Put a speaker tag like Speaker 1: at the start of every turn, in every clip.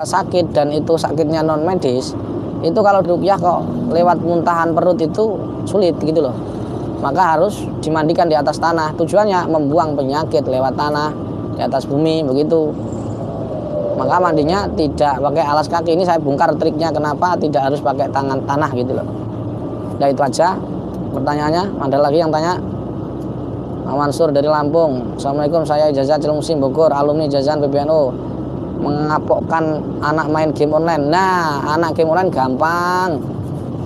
Speaker 1: sakit dan itu sakitnya non medis, itu kalau ruqyah kok lewat muntahan perut itu sulit gitu loh. Maka harus dimandikan di atas tanah. Tujuannya membuang penyakit lewat tanah di atas bumi begitu. Maka mandinya tidak pakai alas kaki. Ini saya bongkar triknya kenapa tidak harus pakai tangan tanah gitu loh. Nah itu aja pertanyaannya. Ada lagi yang tanya? Pak Mansur dari Lampung. Assalamualaikum, saya Ijazah Cilengsi Bogor, alumni Jazahan PBNU. Mengapokkan anak main game online. Nah, anak game online gampang.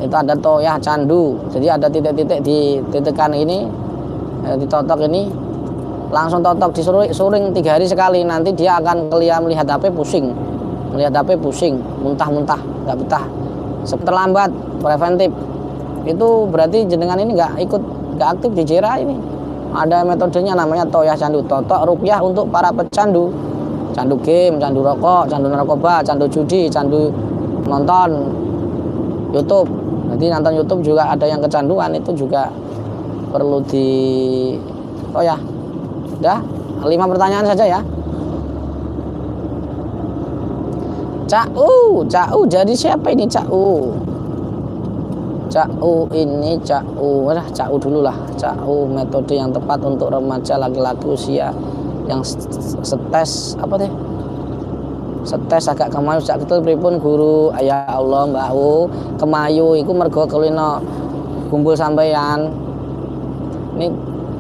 Speaker 1: Itu ada toyah candu. Jadi ada titik-titik di titikan ini, ditotok ini, langsung totok disuring 3 hari sekali. Nanti dia akan melihat HP pusing, muntah-muntah, nggak betah. Terlambat preventif. Itu berarti jenengan ini nggak aktif di JERA ini. Ada metodenya namanya toyah candu, totok ruqyah untuk para pecandu, candu game, candu rokok, candu narkoba, candu judi, candu nonton YouTube. Nanti nonton YouTube juga ada yang kecanduan, itu juga perlu di toyah. Udah 5 pertanyaan saja ya. Cau jadi siapa ini Cau? Cau dulu lah. Cau metode yang tepat untuk remaja laki-laki usia yang setes setes agak kemayu sak ketul pripun guru. Ya Allah Mbak U, kemayu iku mergo kelino kumpul sampeyan. Ini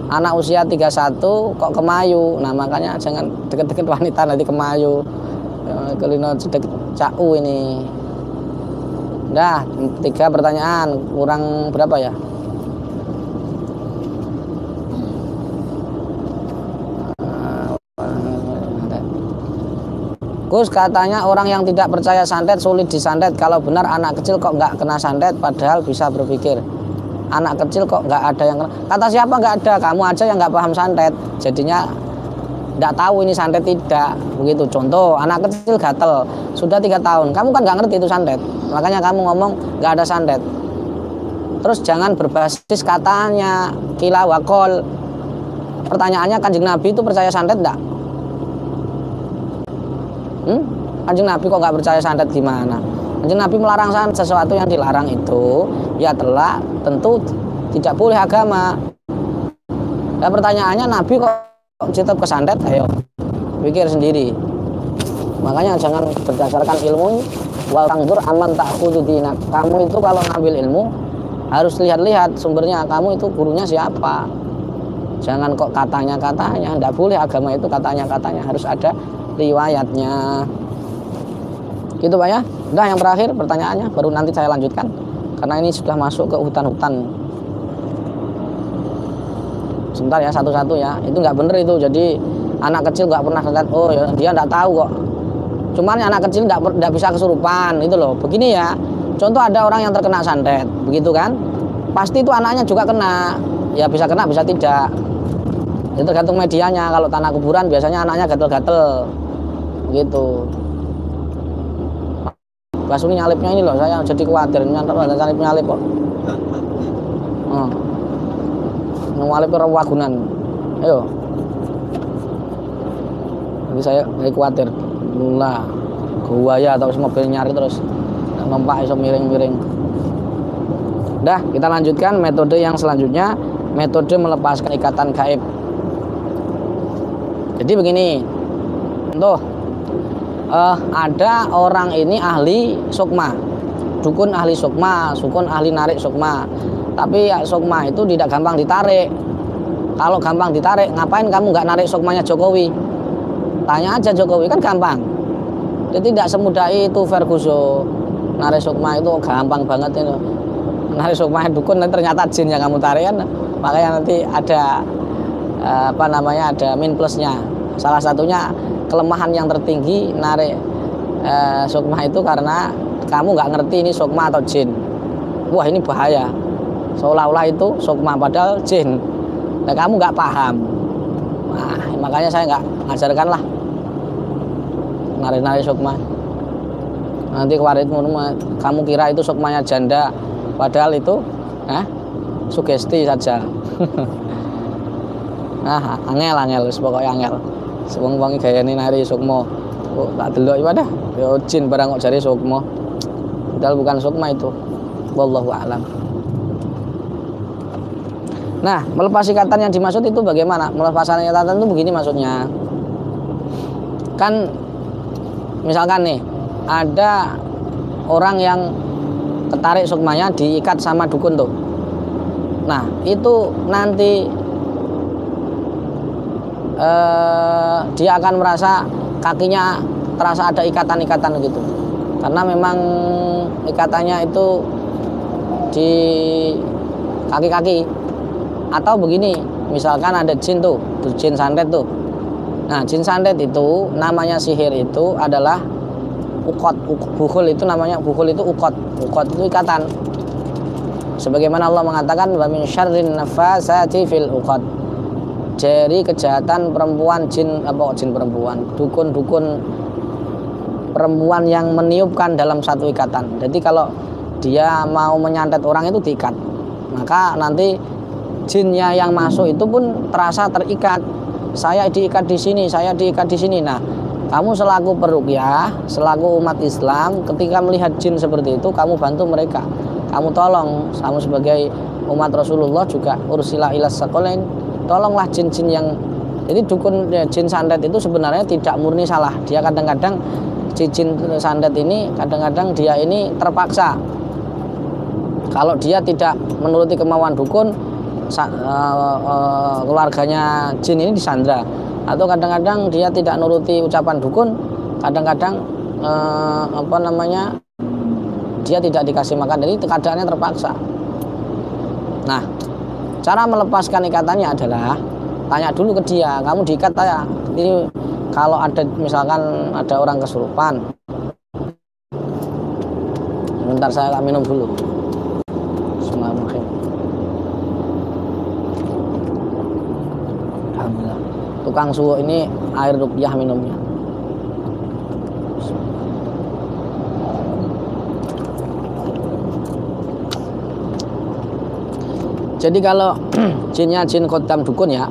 Speaker 1: anak usia 31 kok kemayu. Nah makanya jangan deket-deket wanita nanti kemayu. Kelino cedek Cau ini. Dah 3 pertanyaan, kurang berapa ya? Gus, katanya orang yang tidak percaya santet sulit disantet. Kalau benar anak kecil kok nggak kena santet, padahal bisa berpikir. Anak kecil kok nggak ada yang kena. Kata siapa nggak ada? Kamu aja yang nggak paham santet. Jadinya nggak tahu ini santet tidak. Begitu. Contoh, anak kecil gatel sudah 3 tahun. Kamu kan nggak ngerti itu santet. Makanya kamu ngomong nggak ada santet. Terus jangan berbasis katanya kila wakol. Pertanyaannya, Kanjeng Nabi itu percaya santet enggak? Kanjeng Nabi kok nggak percaya santet gimana? Kanjeng Nabi melarang santet, sesuatu yang dilarang itu ya telah tentu tidak boleh agama. Nah pertanyaannya, Nabi kok tetap ke santet? Ayo pikir sendiri. Makanya jangan berdasarkan ilmu. Wal tangdur aman ta'khudhu dinak. Kamu itu kalau ngambil ilmu harus lihat-lihat sumbernya. Kamu itu gurunya siapa? Jangan kok katanya-katanya. Tidak boleh agama itu katanya-katanya, harus ada riwayatnya. Gitu Pak ya. Udah yang terakhir pertanyaannya, baru nanti saya lanjutkan karena ini sudah masuk ke hutan-hutan. Sebentar ya, satu-satu ya. Itu nggak bener itu. Jadi anak kecil nggak pernah lihat. Oh ya, dia nggak tahu kok. Cuman anak kecil nggak bisa kesurupan itu loh. Begini ya, contoh ada orang yang terkena santet, begitu kan? Pasti itu anaknya juga kena. Ya bisa kena, bisa tidak. Itu tergantung medianya. Kalau tanah kuburan biasanya anaknya gatel-gatel, begitu. Mas ini nyalipnya ini loh, saya jadi khawatir nyalip kok. Nyalip ke Rawagunan. Ayo. Jadi saya khawatir. Nah, buaya atau mobil nyari terus numpak iso miring-miring. Dah, kita lanjutkan metode yang selanjutnya, metode melepaskan ikatan gaib. Jadi begini, tuh ada orang ini ahli sukma, dukun ahli sukma, sukun ahli narik sukma. Tapi ya, sukma itu tidak gampang ditarik. Kalau gampang ditarik, ngapain kamu nggak narik sukmanya Jokowi? Tanya aja Jokowi, kan gampang. Jadi tidak semudah itu Ferguson. Narik sukma itu gampang banget itu. Narik sukma dukun ternyata jin yang kamu tarik kan. Makanya nanti ada ada min plusnya. Salah satunya kelemahan yang tertinggi narik sukma itu karena kamu nggak ngerti ini sukma atau jin. Wah ini bahaya. Seolah-olah itu sukma padahal jin. Nah kamu nggak paham. Nah makanya saya nggak ngajarkan lah narik-narik sukma. Nanti kewaritmu kamu kira itu sukmanya janda, padahal itu sugesti saja. Nah angel pokoknya angel. Wong-wong gayane narik sukma. kok tak delok ibadah ya jin barang kok jare sukma. Padahal bukan sukma itu. Wallahu a'lam. Nah, melepas ikatan yang dimaksud itu bagaimana? Melepas ikatan itu begini maksudnya. Kan misalkan nih ada orang yang ketarik sukmanya diikat sama dukun tuh. Nah, itu nanti dia akan merasa kakinya terasa ada ikatan-ikatan gitu. Karena memang ikatannya itu di kaki-kaki. Atau begini, misalkan ada jin tuh jin santet tuh. Nah, jin santet itu namanya sihir itu adalah ukot. Bukhul itu namanya, bukhul itu ukot. Ukot itu ikatan. Sebagaimana Allah mengatakan wa min syarrin nafasati fil uqad. Dari kejahatan perempuan jin perempuan, dukun-dukun perempuan yang meniupkan dalam satu ikatan. Jadi kalau dia mau menyantet orang itu diikat. Maka nanti jinnya yang masuk itu pun terasa terikat. Saya diikat di sini, saya diikat di sini. Nah, kamu selaku peruqyah, selaku umat Islam, ketika melihat jin seperti itu, kamu bantu mereka. Kamu tolong, kamu sebagai umat Rasulullah juga ursila ilas saqalain, tolonglah jin-jin yang, jadi dukun ya, jin santet itu sebenarnya tidak murni salah. Dia kadang-kadang jin santet ini kadang-kadang dia ini terpaksa. Kalau dia tidak menuruti kemauan dukun, keluarganya jin ini disandra. Atau kadang-kadang dia tidak nuruti ucapan dukun, kadang-kadang dia tidak dikasih makan, jadi keadaannya terpaksa. Nah, cara melepaskan ikatannya adalah tanya dulu ke dia, kamu diikat ya. Jadi kalau ada misalkan ada orang kesurupan, bentar saya minum dulu. Bismillahirrahmanirrahim. Alhamdulillah. Tukang suwo ini air ruqyah minumnya. Jadi kalau jinnya jin khotam dukun ya,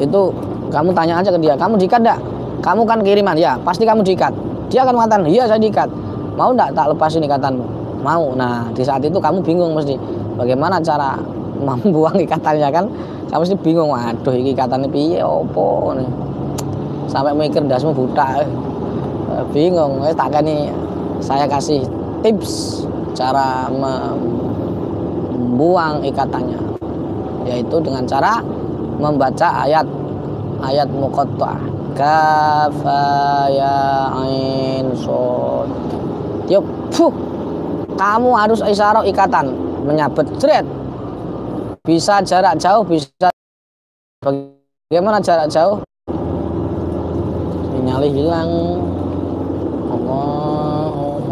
Speaker 1: itu kamu tanya aja ke dia, kamu diikat enggak? Kamu kan kiriman ya, pasti kamu diikat. Dia akan mengatakan, iya saya diikat. Mau enggak tak lepasin ikatanmu? Mau. Nah, di saat itu kamu bingung mesti, bagaimana cara membuang ikatannya kan? Kamu mesti bingung, waduh ini ikatannya piye opo nih. Sampai mikir dasmu buta. Bingung, tak kan nih saya kasih tips cara membuang ikatannya, yaitu dengan cara membaca ayat muqatta'ah, kaf ya ain shad. Yuk, kamu harus isyarah ikatan, menyabet jret. Bisa jarak jauh, bisa bagaimana jarak jauh? Sinyalnya hilang.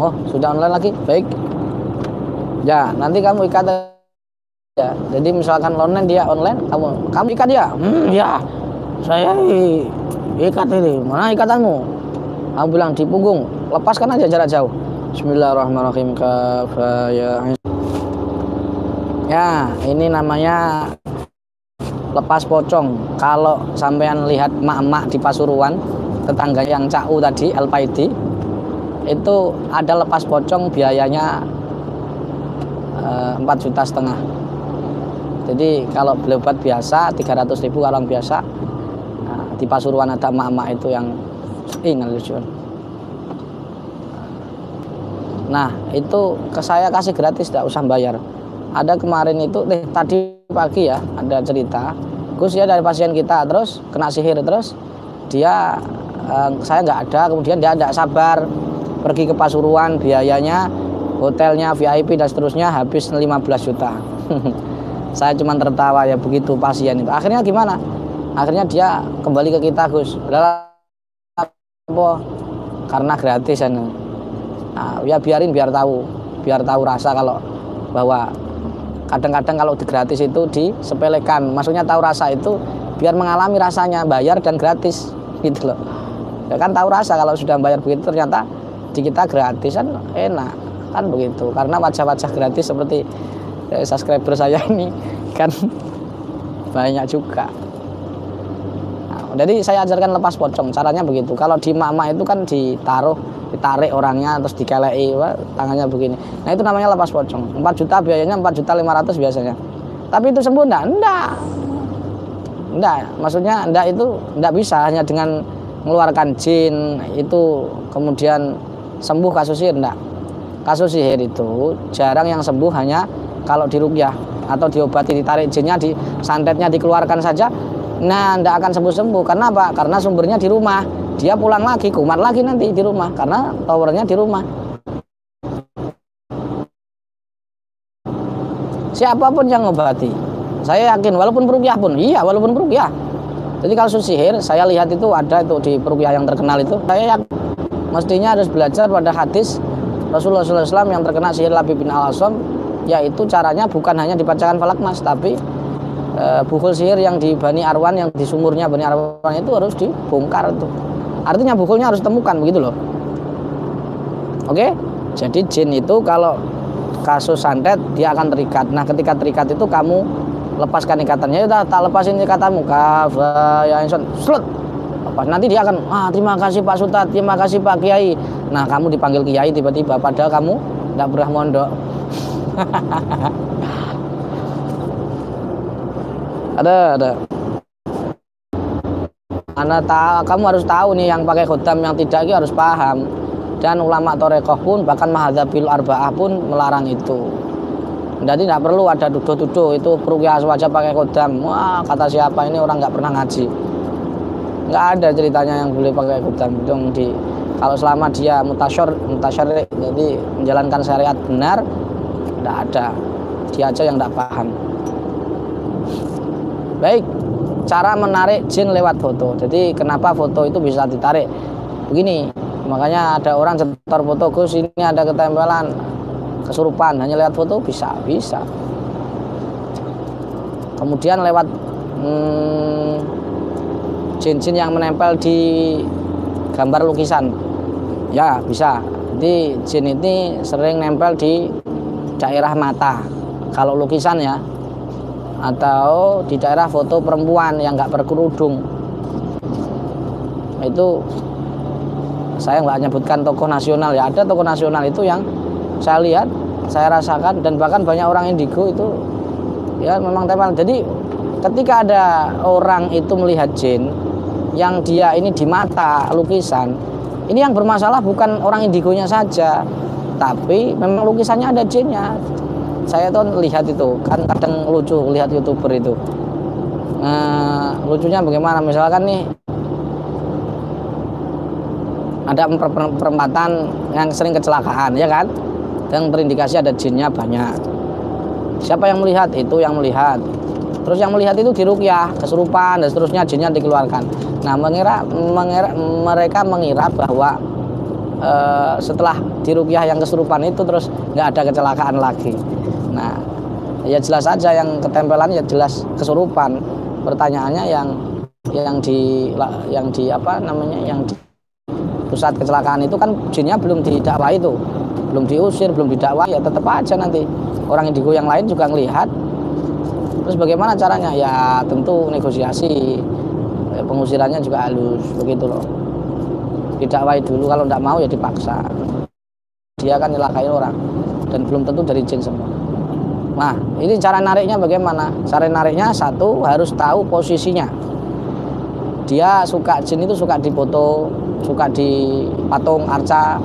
Speaker 1: Oh, sudah online lagi, baik. Ya, nanti kamu ikat ya. Jadi misalkan online, dia online, kamu ikat dia. Ya, saya ikat ini. Mana ikatanmu? Kamu bilang di punggung. Lepaskan aja jarak jauh. Bismillahirrahmanirrahim. Ya, ini namanya lepas pocong. Kalau sampean lihat mak-mak di Pasuruan, tetangga yang Cau tadi, LPD, itu ada lepas pocong, biayanya 4,5 juta. Jadi kalau beli obat biasa 300.000 orang biasa. Nah, di Pasuruan ada mak-mak itu yang lucu. Nah, itu ke saya kasih gratis, tidak usah bayar. Ada kemarin itu tadi pagi ya, ada cerita Gus ya dari pasien kita, terus kena sihir, terus dia saya nggak ada, kemudian dia tidak sabar pergi ke Pasuruan, biayanya hotelnya VIP dan seterusnya habis 15 juta. Saya cuma tertawa ya, begitu pasien itu. Akhirnya gimana? Akhirnya dia kembali ke kita, Gus. Udah apa? Karena gratis kan. Nah, ya biarin, biar tahu rasa kalau bahwa kadang-kadang kalau di gratis itu disepelekan. Maksudnya tahu rasa itu biar mengalami rasanya, bayar dan gratis gitu loh. Ya kan tahu rasa kalau sudah bayar begitu, ternyata di kita gratis kan enak kan begitu. Karena wajah-wajah gratis seperti subscriber saya ini kan banyak juga. Nah, Jadi saya ajarkan lepas pocong, caranya begitu. Kalau di mak-mak itu kan ditarik orangnya terus dikelei, tangannya begini. Nah itu namanya lepas pocong. 4 juta biayanya, 4.500.000 biasanya. Tapi itu sembuh enggak? Enggak, maksudnya enggak, itu enggak bisa hanya dengan mengeluarkan jin itu kemudian sembuh kasus sihir, enggak. Kasus sihir itu jarang yang sembuh hanya kalau diruqyah atau diobati, ditarik jinnya, santetnya dikeluarkan saja. Nah, enggak akan sembuh-sembuh. Karena apa? Karena sumbernya di rumah. Dia pulang lagi, kumat lagi nanti di rumah karena towernya di rumah. Siapapun yang ngobati, saya yakin walaupun peruqyah pun, iya walaupun peruqyah. Jadi kalau sihir, saya lihat itu ada itu di peruqyah yang terkenal itu. Saya yakin mestinya harus belajar pada hadis Rasulullah SAW yang terkena sihir Labib bin Al-Asam, yaitu caranya bukan hanya dibacakan falak nas, tapi bukhul sihir yang di Bani Arwan, yang di sumurnya Bani Arwan itu harus dibongkar itu. Artinya bukhulnya harus temukan begitu loh. Oke, jadi jin itu kalau kasus santet dia akan terikat. Nah ketika terikat itu kamu lepaskan ikatannya, udah tak lepasin ikatanmu, kafa ya insan, slut. Lepas. Nanti dia akan, terima kasih Pak Sutad, terima kasih Pak Kiai. Nah kamu dipanggil Kiai tiba-tiba, padahal kamu tidak pernah mondok. ada. Kamu harus tahu nih, yang pakai khotam yang tidak itu harus paham. Dan ulama torekoh pun, bahkan mahadzabil arba'ah pun melarang itu. Jadi tidak perlu ada tuduh-tuduh itu peruqyah saja pakai khotam. Wah kata siapa ini orang nggak pernah ngaji. Nggak ada ceritanya yang boleh pakai khotam. Kalau selama dia mutasyarri, jadi menjalankan syariat benar, tidak ada. Dia aja yang tidak paham. Baik, cara menarik jin lewat foto. Jadi kenapa foto itu bisa ditarik? Begini, makanya ada orang cetor foto, Gus ini ada ketempelan kesurupan, hanya lewat foto bisa. Kemudian lewat jin-jin yang menempel di gambar lukisan, ya bisa. Jadi jin ini sering nempel di daerah mata kalau lukisan ya, atau di daerah foto perempuan yang nggak berkerudung. Itu saya nggak nyebutkan tokoh nasional ya, ada tokoh nasional itu yang saya lihat, saya rasakan, dan bahkan banyak orang indigo itu ya memang tempel. Jadi ketika ada orang itu melihat jin yang dia ini di mata lukisan, ini yang bermasalah bukan orang indigonya saja, tapi memang lukisannya ada jinnya. Saya tuh lihat itu kan kadang lucu lihat YouTuber itu. Lucunya bagaimana, misalkan nih ada perempatan yang sering kecelakaan ya kan, yang terindikasi ada jinnya banyak. Siapa yang melihat? Itu yang melihat. Terus yang melihat itu diruqyah, kesurupan dan seterusnya, jinnya dikeluarkan. Nah mereka mengira bahwa setelah diruqyah yang kesurupan itu terus nggak ada kecelakaan lagi. Nah ya jelas saja yang ketempelan ya jelas kesurupan. Pertanyaannya yang di pusat kecelakaan itu kan jinnya belum didakwa, itu belum diusir, belum didakwa, ya tetap aja nanti orang indigo yang lain juga ngelihat. Terus bagaimana caranya? Ya tentu negosiasi, pengusirannya juga halus begitu loh. Didakwai dulu, kalau tidak mau ya dipaksa. Dia kan nyelakain orang dan belum tentu dari jin semua. Nah ini cara nariknya bagaimana? Cara nariknya satu, harus tahu posisinya. Dia suka jin itu suka dipoto, suka di patung arca,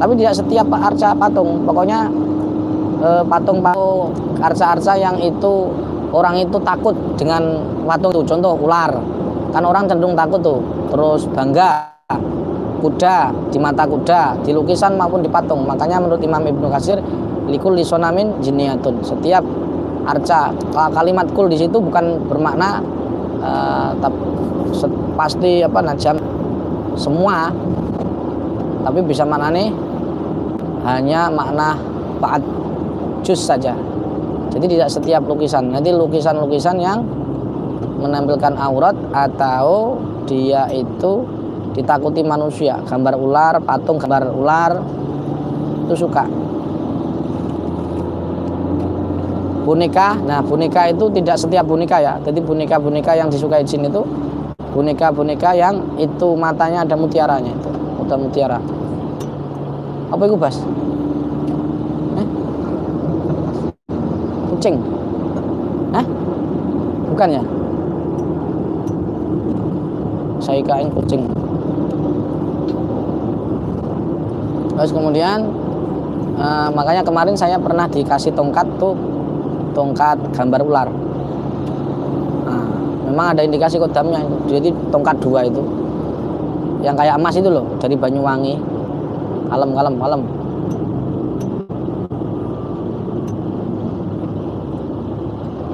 Speaker 1: tapi tidak setiap arca patung. Pokoknya patung arca-arca yang itu orang itu takut dengan patung itu. Contoh ular, kan orang cenderung takut tuh. Terus bangga, kuda, di mata kuda, di lukisan maupun di patung. Makanya menurut Imam Ibnu Katsir, likul lisonamin jinniyatun. Setiap arca, kalimat kul di situ bukan bermakna pasti najam semua, tapi bisa maknanya hanya makna ba'ad juz saja. Jadi tidak setiap lukisan. Nanti lukisan-lukisan yang menampilkan aurat atau dia itu ditakuti manusia, gambar ular, patung gambar ular itu suka. Boneka, nah boneka itu tidak setiap boneka ya. Jadi boneka-boneka yang disukai jin itu boneka-boneka yang itu matanya ada mutiaranya itu, mutiara. Apa itu, Bas? Kucing? Bukan ya? Saya kirain kucing. Terus kemudian makanya kemarin saya pernah dikasih tongkat tuh, tongkat gambar ular. Nah, memang ada indikasi kodamnya itu. Jadi tongkat 2 itu, yang kayak emas itu loh, dari Banyuwangi. Kalem.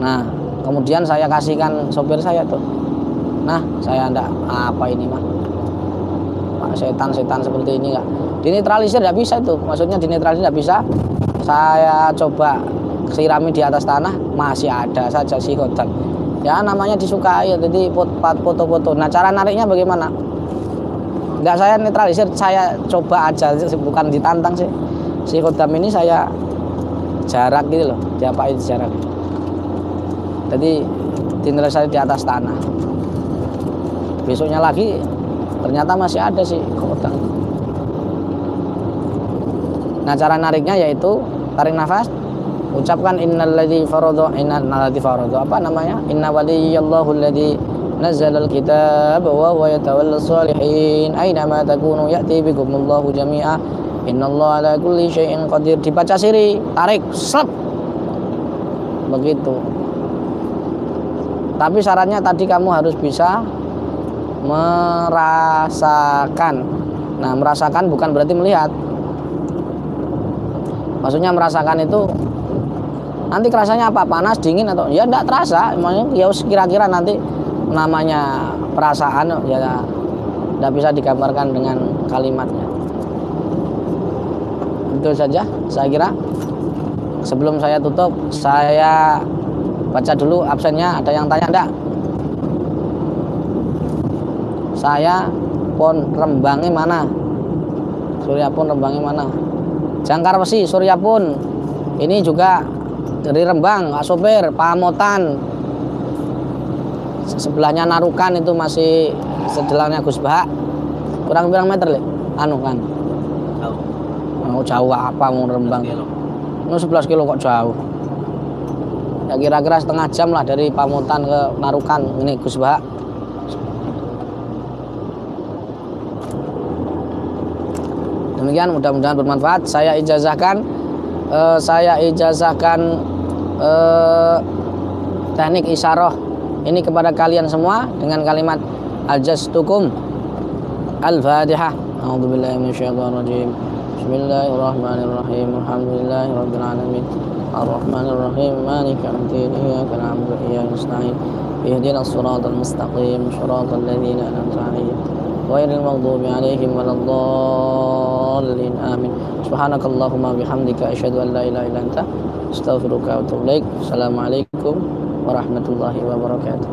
Speaker 1: Nah, kemudian saya kasihkan sopir saya tuh. Nah, saya enggak apa ini mah, setan seperti ini enggak dinetralisir, enggak bisa itu. Maksudnya dinetralisir enggak bisa. Saya coba sirami di atas tanah, masih ada saja si kodam. Ya namanya disukai, jadi foto-foto. Nah, cara nariknya bagaimana? Enggak saya netralisir, saya coba aja, bukan ditantang sih. Si kodam ini saya jarak gitu loh, diapain jarak. Jadi dinetralisir di atas tanah. Besoknya lagi ternyata masih ada sih kodam. Nah, cara nariknya yaitu tarik nafas, ucapkan innalladzi farada, apa namanya? Inna waliyallahu alladzi nazzalal kitab wa huwa yatawallas shalihin aina ma takunu ya'ti bikumullahu jami'a innallaha ala kulli syai'in qadir. Dibaca siri, tarik, slep. Begitu. Tapi syaratnya tadi kamu harus bisa merasakan. Nah, merasakan bukan berarti melihat. Maksudnya merasakan itu nanti rasanya apa? Panas, dingin atau ya enggak terasa. Emangnya ya kira-kira nanti namanya perasaan ya enggak bisa digambarkan dengan kalimatnya. Itu saja saya kira. Sebelum saya tutup, saya baca dulu absennya. Ada yang tanya enggak? Saya pon Rembangnya mana? Suryapun Rembangnya mana? Jangkar Besi, Suryapun. Ini juga dari Rembang, Pak Sopir, Pamotan. Sebelahnya Narukan itu masih sedelahnya Gus Bah. Kurang berapa meter, Le? Anu kan. Jauh. Mau jauh apa mau Rembang? 11 kilo kok jauh. Ya kira-kira setengah jam lah dari Pamotan ke Narukan ini Gus Bah. Demikian, mudah-mudahan bermanfaat. Saya ijazahkan teknik isyarah ini kepada kalian semua dengan kalimat ajaztukum. Al-Fatihah. A'udzubillahi minasyaitonirrajim. Bismillahirrahmanirrahim. Alhamdulillahirabbil alamin. Arrahmanirrahim. Maliki yaumiddin. Iyyaka na'budu wa iyyaka nasta'in. Ihdinas siratal mustaqim. Shiratal ladzina an'amta 'alaihim ghairil maghdubi 'alaihim waladdallin. Amin. Subhanakallahumma bihamdika asyhadu an la ilaha illa anta astaghfiruka wa atubu ilaik. Assalamualaikum warahmatullahi wabarakatuh.